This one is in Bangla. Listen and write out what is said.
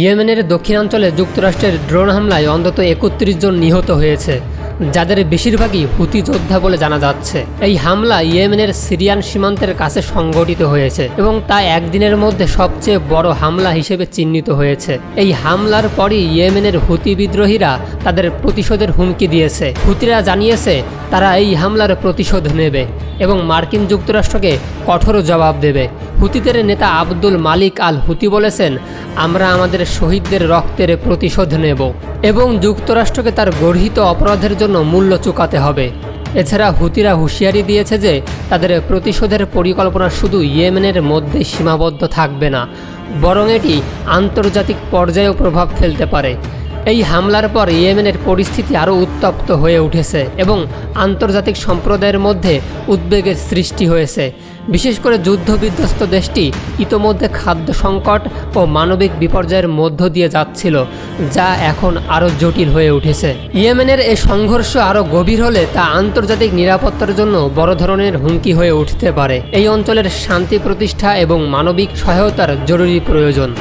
ইয়েমেনের দক্ষিণাঞ্চলে যুক্তরাষ্ট্রের ড্রোন হামলায় অন্তত ৩১ জন নিহত হয়েছে, যাদের বেশিরভাগই হুতি যোদ্ধা বলে জানা যাচ্ছে। এই হামলা ইয়েমেনের সিরিয়ান সীমান্তের কাছে সংঘটিত হয়েছে এবং তা একদিনের মধ্যে সবচেয়ে বড় হামলা হিসেবে চিহ্নিত হয়েছে। এই হামলার পরই ইয়েমেনের হুতি বিদ্রোহীরা তাদের প্রতিশোধের হুমকি দিয়েছে। হুতিরা জানিয়েছে তারা এই হামলার প্রতিশোধ নেবে এবং মার্কিন যুক্তরাষ্ট্রকে কঠোর জবাব দেবে। হুতিদের নেতা আব্দুল মালিক আল হুতি বলেছেন, আমরা আমাদের শহীদদের রক্তের প্রতিশোধ নেব এবং যুক্তরাষ্ট্রকে তার গর্হিত অপরাধের জন্য মূল্য চুকাতে হবে। এছাড়া হুতিরা হুঁশিয়ারি দিয়েছে যে তাদের প্রতিশোধের পরিকল্পনা শুধু ইয়েমেনের মধ্যে সীমাবদ্ধ থাকবে না, বরং এটি আন্তর্জাতিক পর্যায়েও প্রভাব ফেলতে পারে। এই হামলার পর ইয়েমেনের পরিস্থিতি আরও উত্তপ্ত হয়ে উঠেছে এবং আন্তর্জাতিক সম্প্রদায়ের মধ্যে উদ্বেগের সৃষ্টি হয়েছে। বিশেষ করে যুদ্ধবিধ্বস্ত দেশটি ইতোমধ্যে খাদ্য সংকট ও মানবিক বিপর্যয়ের মধ্য দিয়ে যাচ্ছিল, যা এখন আরও জটিল হয়ে উঠেছে। ইয়েমেনের এই সংঘর্ষ আরও গভীর হলে তা আন্তর্জাতিক নিরাপত্তার জন্য বড় ধরনের হুমকি হয়ে উঠতে পারে। এই অঞ্চলের শান্তি প্রতিষ্ঠা এবং মানবিক সহায়তার জরুরি প্রয়োজন।